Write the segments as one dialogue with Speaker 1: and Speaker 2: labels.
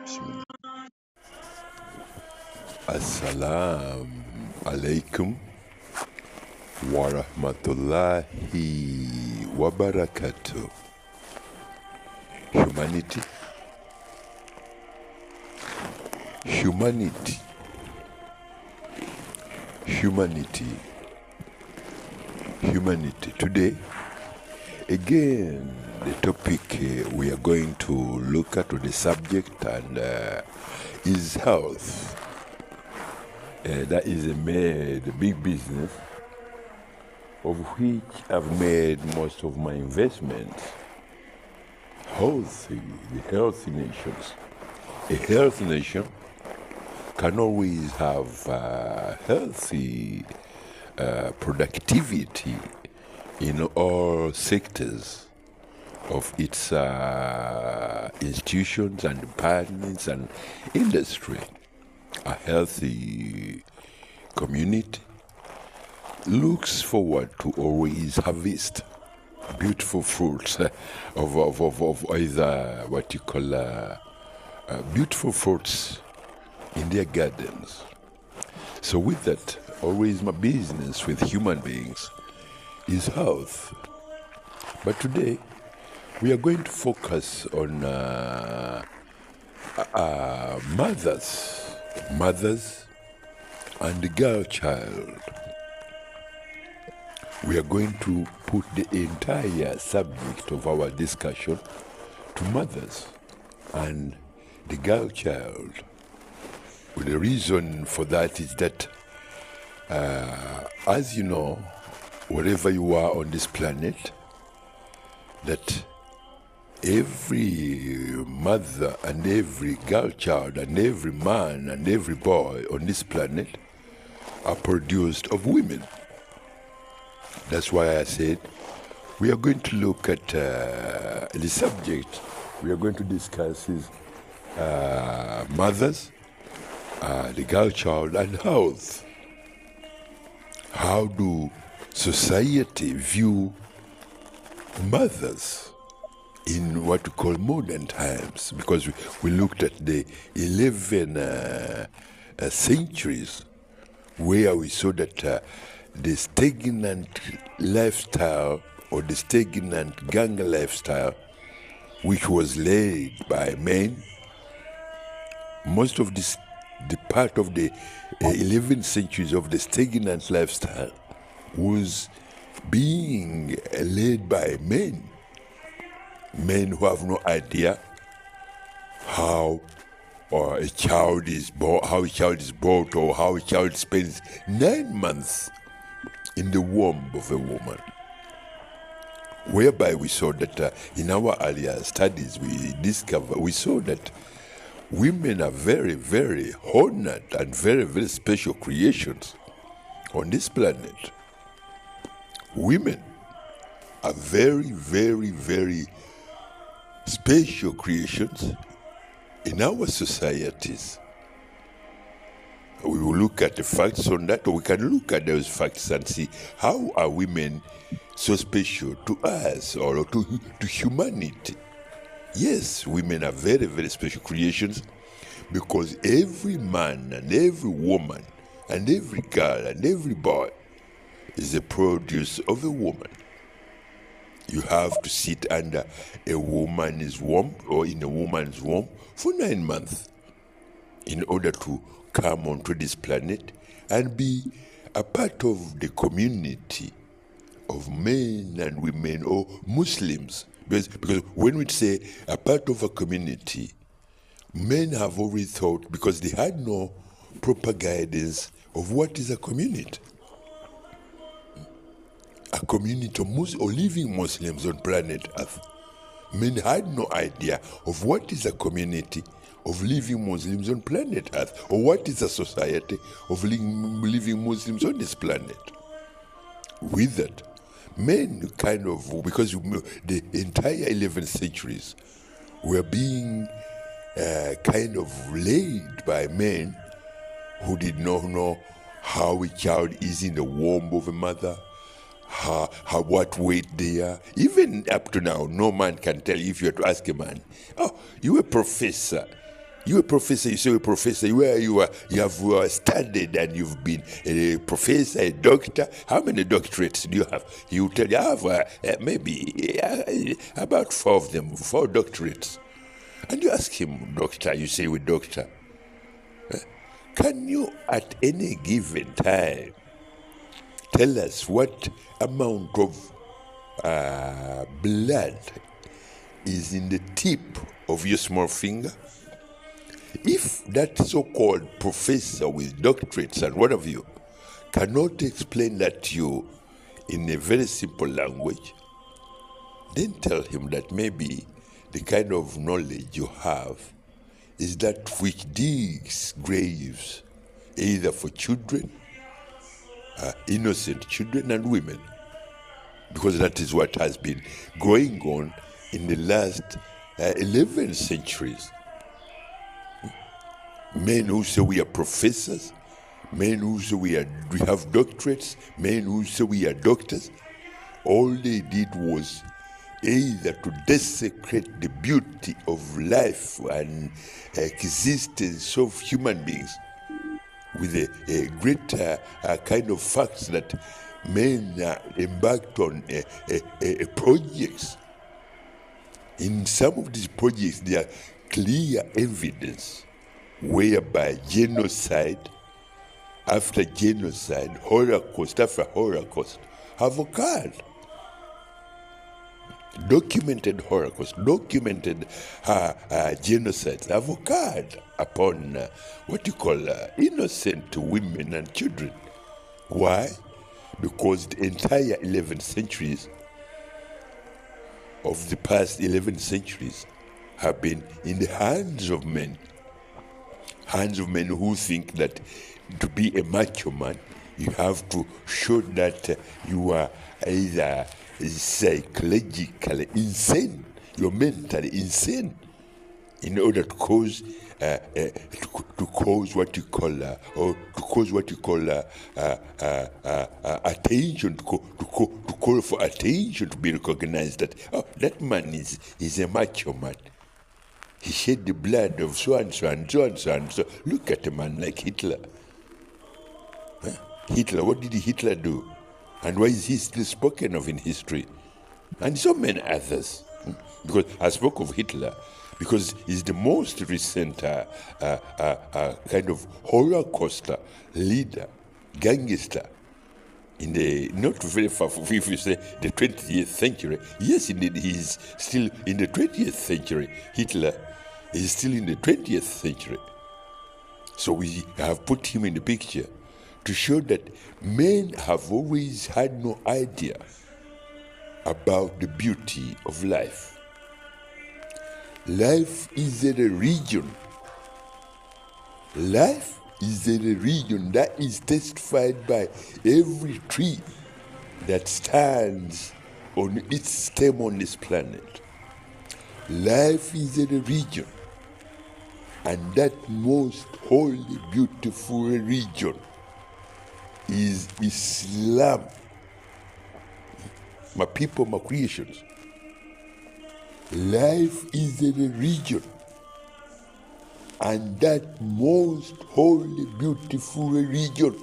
Speaker 1: Bismillah.
Speaker 2: Assalamu alaikum wa rahmatullahi wa barakatuh. Humanity, humanity, humanity, humanity. Today, again, the topic we are going to look at, or the subject, and is health. That is the big business of which I've made most of my investments. Healthy, the healthy nations. A healthy nation can always have healthy productivity in all sectors of its institutions and departments and industry. A healthy community looks forward to always harvest beautiful fruits of either what you call beautiful fruits in their gardens. So with that, always my business with human beings is health. But today, we are going to focus on mothers and the girl child. We are going to put the entire subject of our discussion to mothers and the girl child. Well, the reason for that is that, as you know, wherever you are on this planet, that every mother and every girl child and every man and every boy on this planet are produced of women. That's why I said we are going to look at the subject we are going to discuss is mothers, the girl child, and health. How do society view mothers in what we call modern times? Because we looked at the 11 centuries where we saw that the stagnant lifestyle or the stagnant gang lifestyle, which was led by men, most of this, the part of the 11 centuries of the stagnant lifestyle was being led by men who have no idea how a child is born, or how a child spends 9 months in the womb of a woman. Whereby we saw that in our earlier studies, we saw that women are very, very honored and very, very special creations on this planet. Women are very, very, very special creations in our societies. We will look at the facts on that, or we can look at those facts and see how are women so special to us or to humanity. Yes, women are very, very special creations because every man and every woman and every girl and every boy is a produce of a woman. You have to sit under a woman's womb or in a woman's womb for 9 months in order to come onto this planet and be a part of the community of men and women or Muslims. Because when we say a part of a community, men have always thought, because they had no proper guidance of what is a community. A community of living Muslims on planet Earth. Men had no idea of what is a community of living Muslims on planet Earth, or what is a society of living Muslims on this planet. With that, men because the entire 11 centuries were being kind of laid by men who did not know how a child is in the womb of a mother, what weight they are. Even up to now, no man can tell you. If you were to ask a man, oh, you're a professor, You're a professor, you say a professor, you have studied and you've been a professor, a doctor. How many doctorates do you have? You tell you I have maybe about 4 of them, 4 doctorates. And you ask him, doctor, you say with doctor, can you at any given time tell us what amount of blood is in the tip of your small finger? If that so-called professor with doctorates and what have you cannot explain that to you in a very simple language, then tell him that maybe the kind of knowledge you have is that which digs graves, either for children, innocent children and women, because that is what has been going on in the last 11 centuries. Men who say we are professors, men who say we have doctorates, men who say we are doctors, all they did was either to desecrate the beauty of life and existence of human beings with a great kind of facts that men embarked on projects. In some of these projects, there are clear evidence whereby genocide after genocide, Holocaust after Holocaust have occurred. Documented Holocaust, documented genocides have occurred upon what you call innocent women and children. Why? Because the entire 11 centuries of the past 11 centuries have been in the hands of men who think that to be a macho man, you have to show that you are either psychologically insane, you're mentally insane, in order to cause what you call attention, to call for attention, to be recognized that that man is a macho man. He shed the blood of so and so and so and so and so. Look at a man like Hitler. Hitler, what did Hitler do? And why is he still spoken of in history? And so many others. Because I spoke of Hitler because he's the most recent kind of Holocaust leader, gangster, in the not very far, if you say the 20th century. Yes, indeed, he's still in the 20th century. Hitler is still in the 20th century. So we have put him in the picture to show that men have always had no idea about the beauty of life. Life is a region. Life is a region that is testified by every tree that stands on its stem on this planet. Life is a region, and that most holy, beautiful region is Islam. My people, my creations. Life is a region, and that most holy, beautiful religion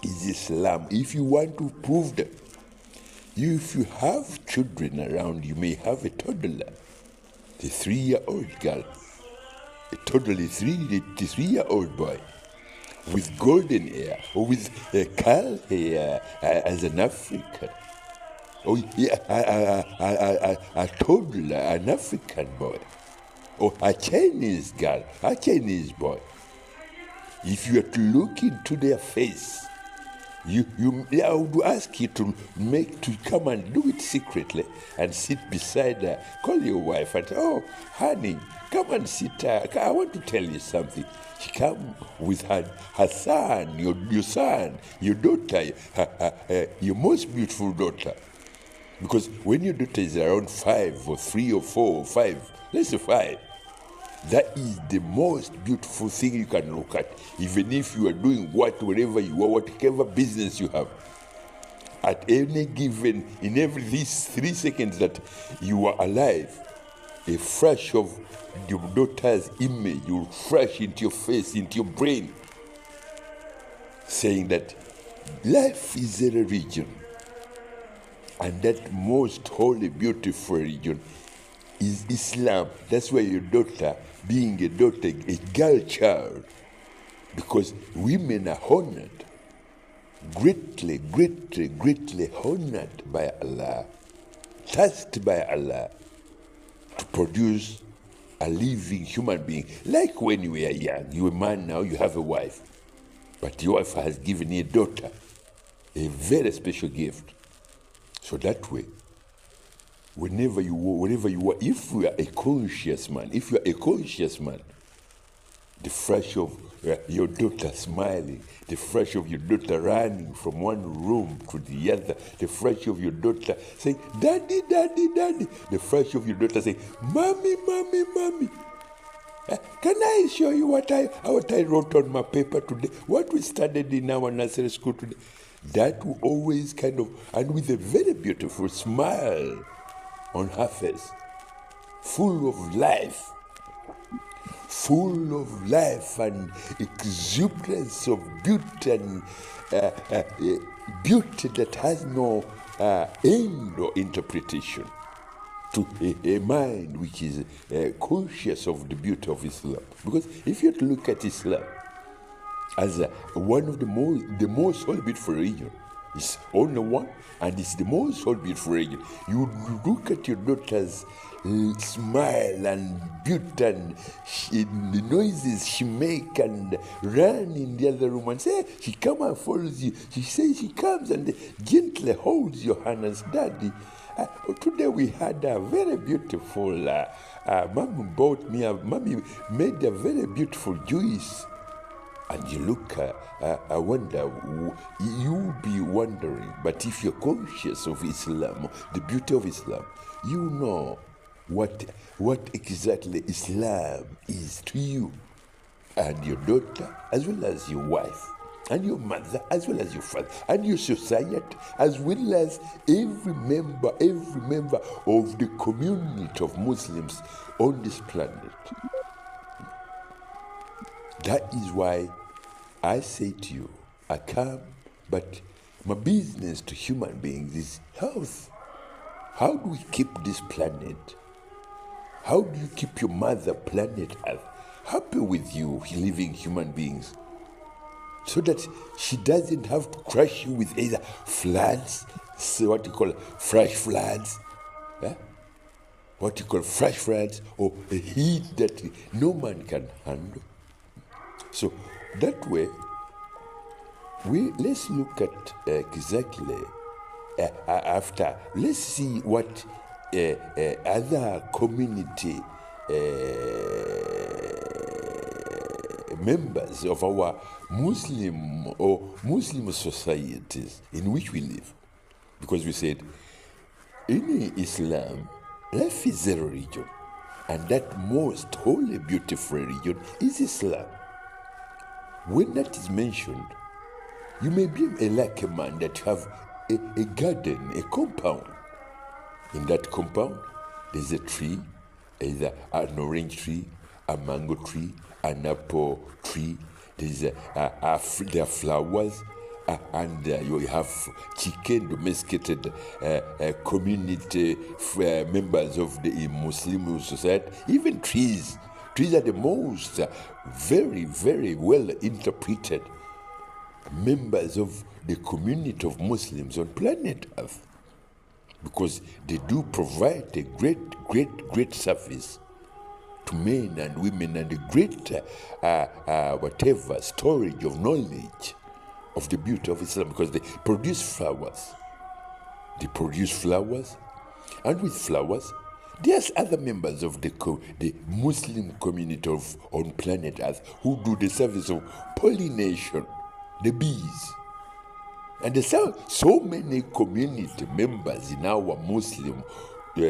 Speaker 2: is Islam. If you want to prove that, if you have children around, you may have a toddler, a 3-year-old girl, a totally 3-year-old boy with golden hair or with curl hair as an African. Or a toddler, an African boy, or a Chinese girl, a Chinese boy. If you are to look into their face, I would ask you to come and do it secretly and sit beside her. Call your wife and say, "Oh, honey, come and sit. I want to tell you something." She come with her son, your son, your daughter, your most beautiful daughter. Because when your daughter is around 5 or 3 or 4 or 5, let's say 5, that is the most beautiful thing you can look at, even if you are doing whatever you are, whatever business you have. At any given, in every these 3 seconds that you are alive, a flash of your daughter's image will flash into your face, into your brain, saying that life is a religion, and that most holy, beautiful religion is Islam. That's why your daughter, being a daughter, a girl child, because women are honored, greatly, greatly, greatly honored by Allah, tasked by Allah to produce a living human being. Like when you were young, you're a man now, you have a wife, but your wife has given you a daughter, a very special gift. So that way, whenever you are, if you are a conscious man, the flash of your daughter smiling, the flash of your daughter running from one room to the other, the flash of your daughter saying, "Daddy, daddy, daddy," the flash of your daughter saying, "Mommy, mommy, mommy. Can I show you what I wrote on my paper today? What we studied in our nursery school today?" That will always kind of, and with a very beautiful smile on her face, full of life and exuberance of beauty and beauty that has no end or interpretation, to a mind which is conscious of the beauty of Islam. Because if you look at Islam as one of the most holy, beautiful religion, it's only one, and it's the most holy, beautiful religion. You look at your daughter's smile and beauty and the noises she make and run in the other room and say, she comes and follows you. She says she comes and gently holds your hand and says, "Daddy, today we had a very beautiful, mommy made a very beautiful juice." And you look, I wonder, you'll be wondering, but if you're conscious of Islam, the beauty of Islam, you know what exactly Islam is to you and your daughter, as well as your wife, and your mother, as well as your father, and your society, as well as every member of the community of Muslims on this planet. That is why I say to you, I come, but my business to human beings is health. How do we keep this planet? How do you keep your mother planet Earth happy with you, living human beings? So that she doesn't have to crush you with either floods, so what you call fresh floods, or a heat that no man can handle. So that way, let's look at exactly after. Let's see what other community members of our Muslim societies in which we live, because we said in Islam, life is a religion, and that most holy, beautiful religion is Islam. When that is mentioned, you may be like a man that have a garden, a compound. In that compound, there's a tree, either an orange tree, a mango tree, an apple tree. There are flowers, and you have chicken, domesticated community members of the Muslim society, even trees. Trees are the most very, very well interpreted members of the community of Muslims on planet Earth, because they do provide a great service to men and women, and a great whatever storage of knowledge of the beauty of Islam, because they produce flowers. And with flowers, there's other members of the Muslim community on planet Earth who do the service of pollination, the bees. And there's so many community members in our Muslim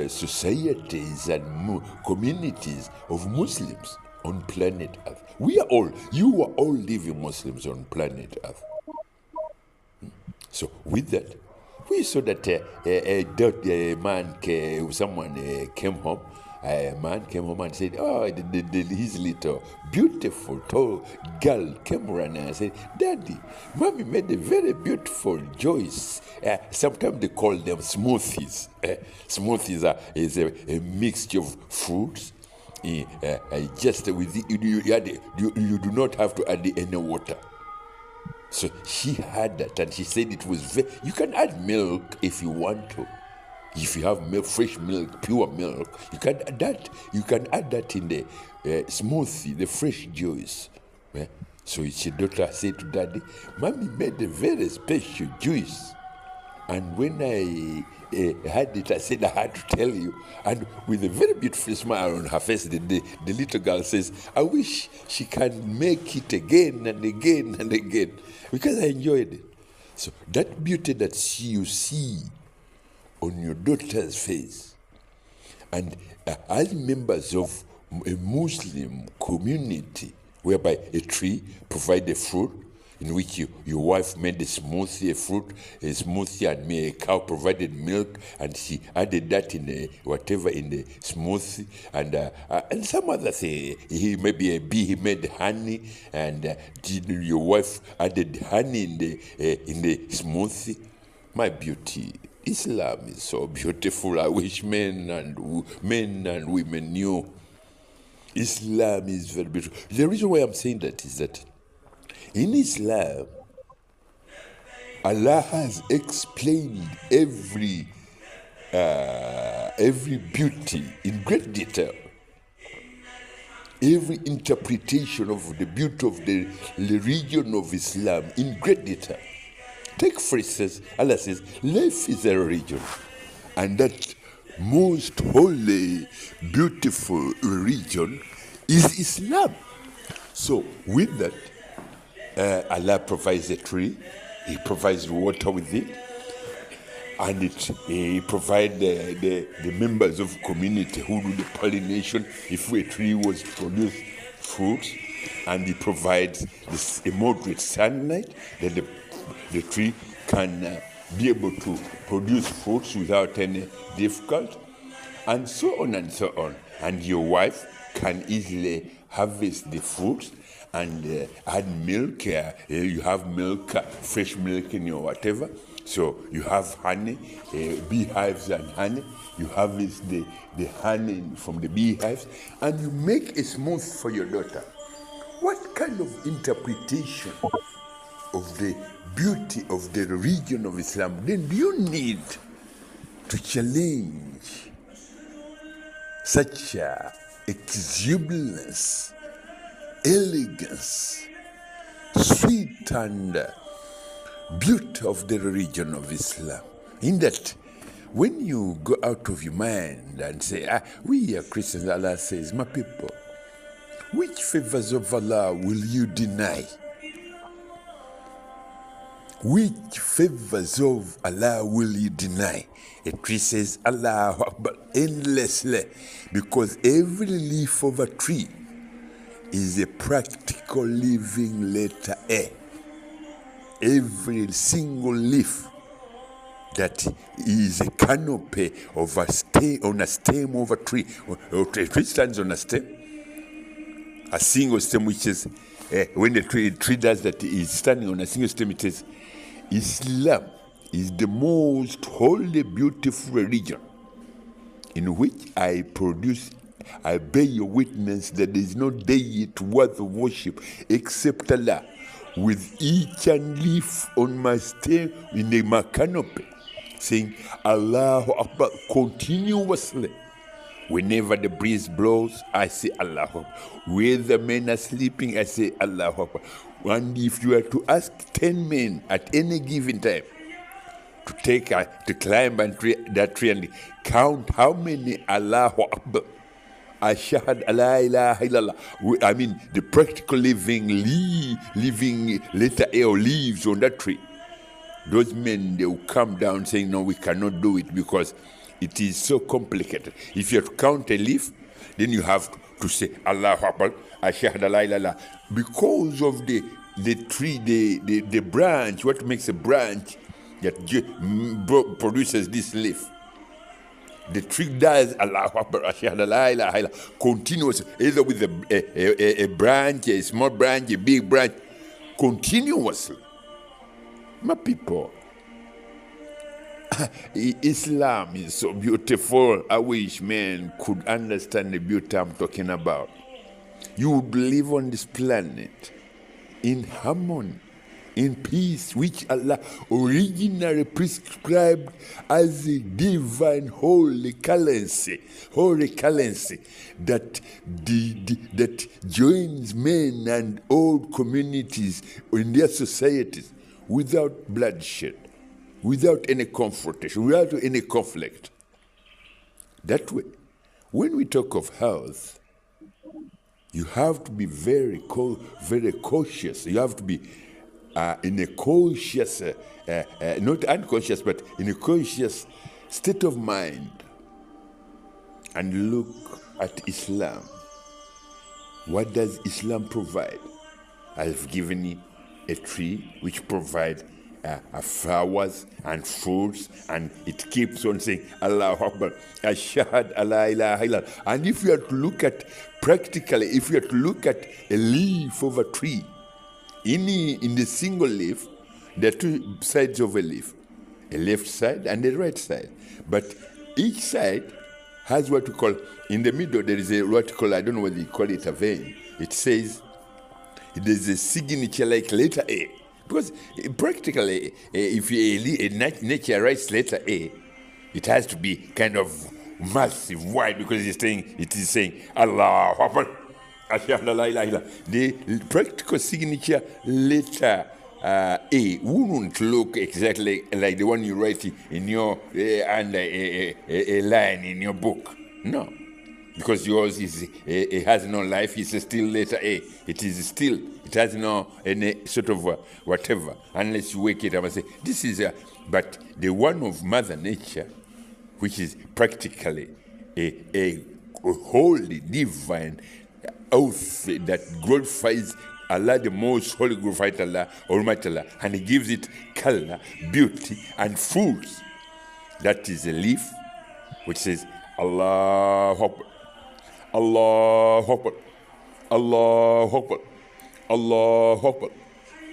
Speaker 2: societies and communities of Muslims on planet Earth. You are all living Muslims on planet Earth. So with that, we saw that someone came home a man came home and said, oh, his little beautiful tall girl came around and said, Daddy, Mommy made a very beautiful juice. Sometimes they call them smoothies. Smoothies is a mixture of fruits. Just with you do not have to add any water. So she had that, and she said it was you can add milk if you want to. If you have milk, fresh milk, pure milk, you can add that. You can add that in the smoothie, the fresh juice. So his daughter said to Daddy, Mommy made a very special juice. And when I had it, I said I had to tell you. And with a very beautiful smile on her face, the little girl says, I wish she can make it again and again and again, because I enjoyed it. So that beauty that you see on your daughter's face, and as members of a Muslim community, whereby a tree provides a fruit, in which your wife made a smoothie, and a cow provided milk, and she added that in the smoothie, and some other thing. He maybe a bee, he made honey, and your wife added honey in the smoothie. My beauty, Islam is so beautiful. I wish men and women knew. Islam is very beautiful. The reason why I'm saying that is that in Islam, Allah has explained every beauty in great detail. Every interpretation of the beauty of the religion of Islam in great detail. Take for instance, Allah says, life is a religion, and that most holy, beautiful religion is Islam. So with that, Allah provides a tree, He provides water with it, and He provides the members of community who do the pollination. If a tree was to produce fruits, and He provides a moderate sunlight, then the tree can be able to produce fruits without any difficulty, and so on and so on. And your wife can easily harvest the fruits and add milk. You have milk, fresh milk in your whatever. So you have honey, beehives and honey. You harvest the honey from the beehives, and you make a smooth for your daughter. What kind of interpretation of the beauty of the religion of Islam then do you need to challenge such exuberance, elegance, sweet and beauty of the religion of Islam? In that, when you go out of your mind and say, we are Christians, Allah says, my people, which favors of Allah will you deny? Which favors of Allah will you deny? A tree says, Allahu Akbar, endlessly, because every leaf of a tree is a practical living letter A. Every single leaf that is a canopy of a stem, on a stem of a tree. A tree stands on a stem, a single stem, which is, when the tree does that, is standing on a single stem, it says, Islam is the most holy, beautiful religion in which I bear your witness that there is no deity worth of worship except Allah, with each and leaf on my stem in my canopy, saying Allahu Akbar continuously. Whenever the breeze blows, I say Allahu Akbar. Whether men are sleeping, I say Allahu Akbar. And if you are to ask 10 men at any given time to climb that tree and count how many Allahu Akbar, Ashhadu la ilaha illallah, I mean the practical living letter A or leaves on that tree, those men, they will come down saying, no, we cannot do it because it is so complicated. If you have to count a leaf, then you have to say Allahu Akbar, Ashhadu la ilaha illallah, because of the tree, the branch, what makes a branch that produces this leaf. The trick does Allahu Akbar, Ashhadu la ilaha illallah, continuous, either with a branch, a small branch, a big branch, continuously. My people, Islam is so beautiful. I wish men could understand the beauty I'm talking about. You would live on this planet in harmony, in peace, which Allah originally prescribed as a divine holy currency that that joins men and all communities in their societies without bloodshed, without any confrontation, without any conflict. That way, when we talk of health, you have to be very cautious. You have to be in a cautious, not unconscious, but in a conscious state of mind, and look at Islam. What does Islam provide? I've given you a tree which provides flowers and fruits, and it keeps on saying Allahu Akbar, Ashhadu la ilaha illallah. And if you have to look at practically, if you have to look at a leaf of a tree, in the single leaf, there are two sides of a leaf, a left side and a right side. But each side has what we call, in the middle there is what we call, I don't know whether you call it a vein. It says there's a signature like letter A. Because practically, if nature writes letter A, it has to be kind of massive. Why? Because it is saying Allah Akbar. The practical signature letter A wouldn't look exactly like the one you write in your under a line in your book. No, because yours it has no life. It's still letter A. It has no any sort of whatever, unless you wake it up and say this is but the one of Mother Nature, which is practically a holy divine oath that glorifies Allah, the most holy, glorified Allah, Almighty Allah, and He gives it color, beauty, and fruits. That is a leaf which says Allahu Akbar, Allahu Akbar, Allahu Akbar, Allahu Akbar,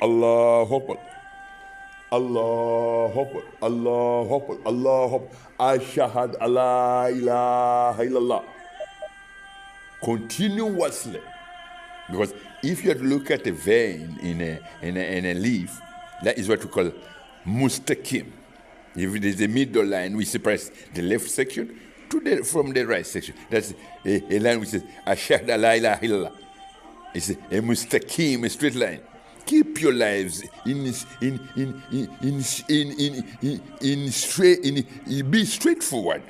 Speaker 2: Allahu Akbar, Allahu Akbar, Allahu Akbar, Allahu Akbar, Ashhadu la ilaha illallah. Continuously. Because if you look at a vein in a leaf, that is what we call mustaqim. If it is a middle line, we separates the left section from the right section. That's a line which says Ashhadu la ilaha illallah. It's a mustaqim, a straight line. Keep your lives be straightforward.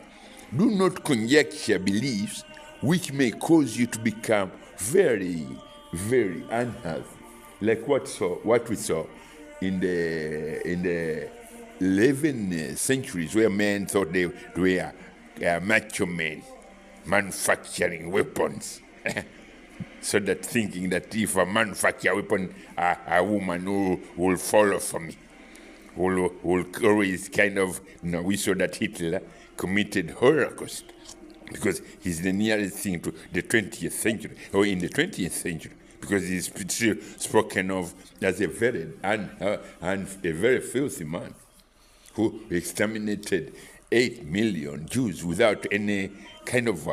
Speaker 2: Do not conjecture beliefs which may cause you to become very, very unhealthy, like what we saw in the 11 centuries, where men thought they were macho men manufacturing weapons. So that thinking that if I manufacture a weapon, a woman who will follow for me, will always kind of, we saw that Hitler committed Holocaust, because he's the nearest thing to the 20th century, or in the 20th century, because he's still spoken of as a very and a very filthy man who exterminated 8 million Jews without any kind of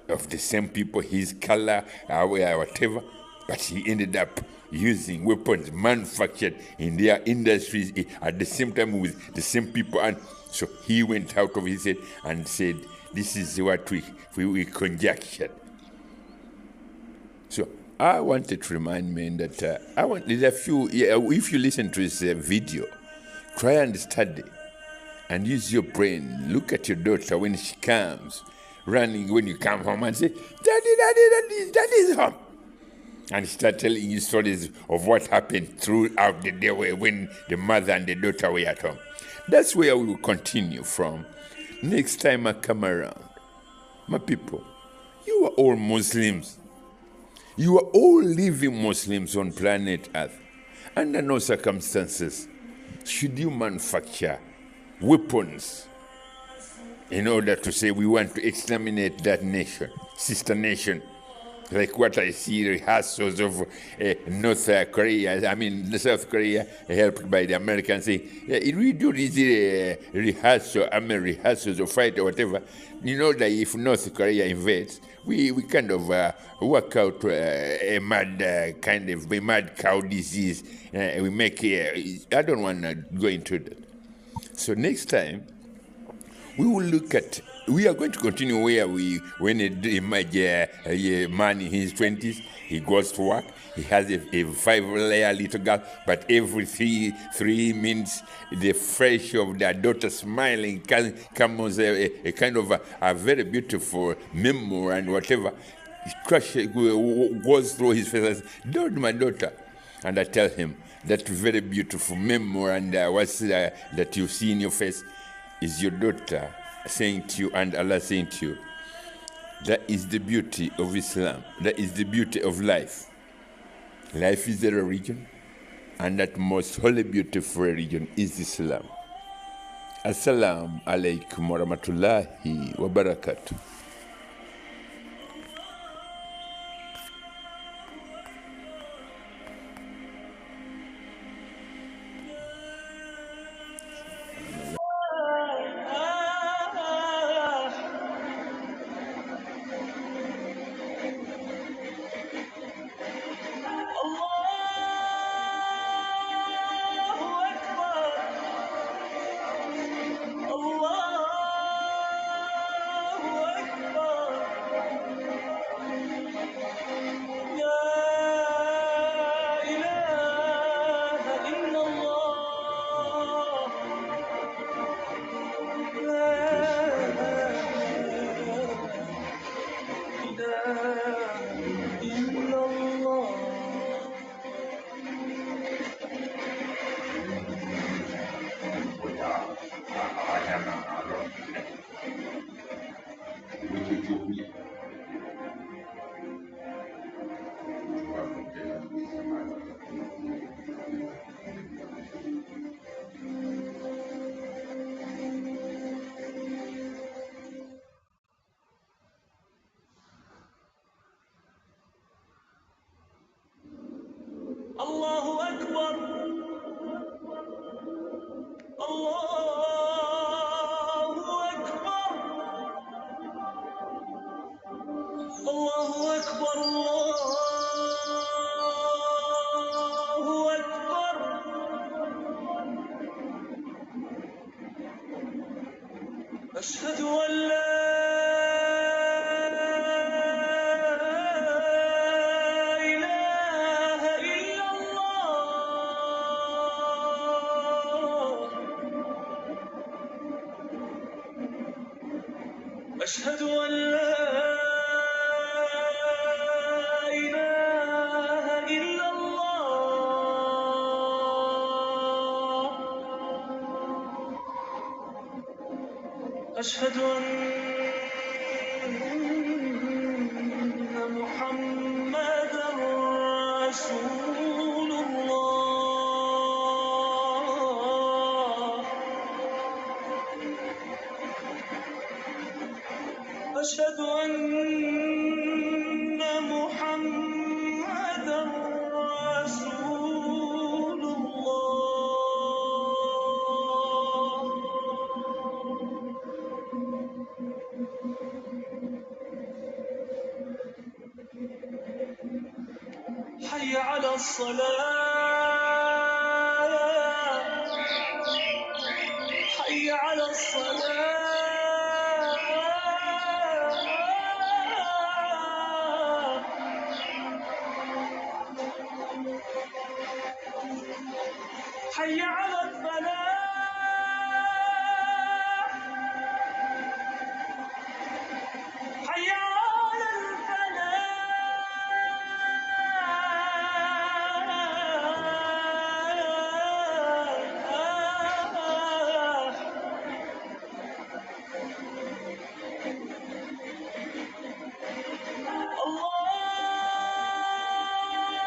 Speaker 2: the same people, his color, whatever. But he ended up using weapons manufactured in their industries at the same time with the same people. And so he went out of his head and said, this is what we conjectured. So I wanted to remind men that there's a few, if you listen to this video, try and study and use your brain. Look at your daughter when she comes, running when you come home, and say, Daddy's home. And start telling you stories of what happened throughout the day when the mother and the daughter were at home. That's where we will continue from next time I come around. My people, you are all Muslims. You are all living Muslims on planet Earth. Under no circumstances should you manufacture weapons
Speaker 1: in order to say we want to exterminate that nation, sister nation. Like what I see rehearsals of North Korea, I mean South Korea, helped by the Americans, saying, if we do these rehearsals or fight or whatever, you know that if North Korea invades, we kind of work out a mad kind of a mad cow disease. We make, I don't want to go into that. So next time, we will look at, we are going to continue where when a man in his 20s, he goes to work, he has a 5-layer little girl, but every three minutes, the fresh of their daughter smiling comes a kind of a very beautiful memory and whatever. Goes through his face and says, "Don't, my daughter." And I tell him, that very beautiful memory and what's that you see in your face is your daughter saying to you and Allah saying to you, that is the beauty of Islam. That is the beauty of life. Life is a religion, and that most holy, beautiful religion is Islam. Assalamu alaikum wa rahmatullahi wa barakatuh.
Speaker 3: Allahu Akbar. Allahu Akbar. Allahu Akbar. Allahu Akbar. Ashhadu an la أشهد أن لا إله إلا الله. أشهد أن محمدًا رسول الله. أشهد أن محمدًا رسول الله. حي على الصلاة. حي على الصلاة. حي على الفلاح. حي على الفلاح.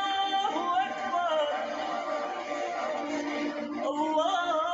Speaker 3: الله أكبر. الله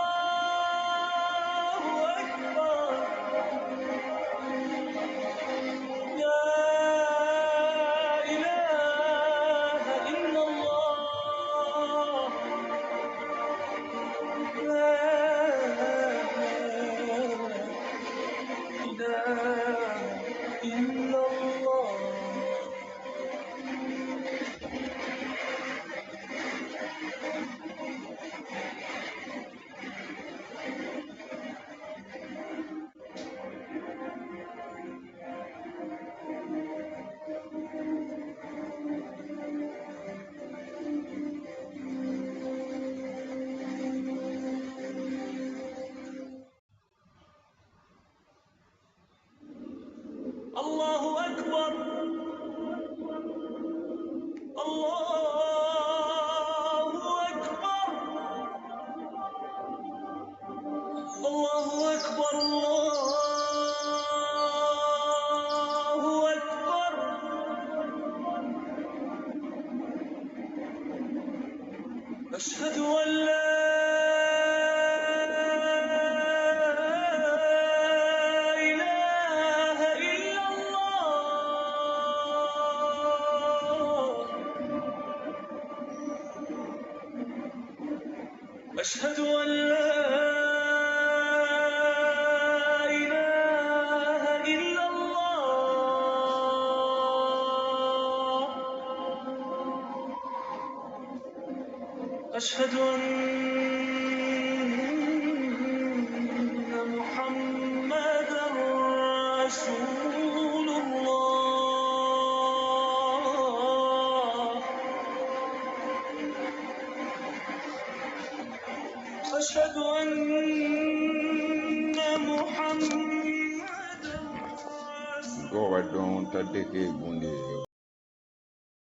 Speaker 3: أشهد أن لا إله إلا الله أشهد أن لا إله إلا الله أشهد أن محمدا رسول الله أشهد أن محمدا
Speaker 1: Go, I don't take it.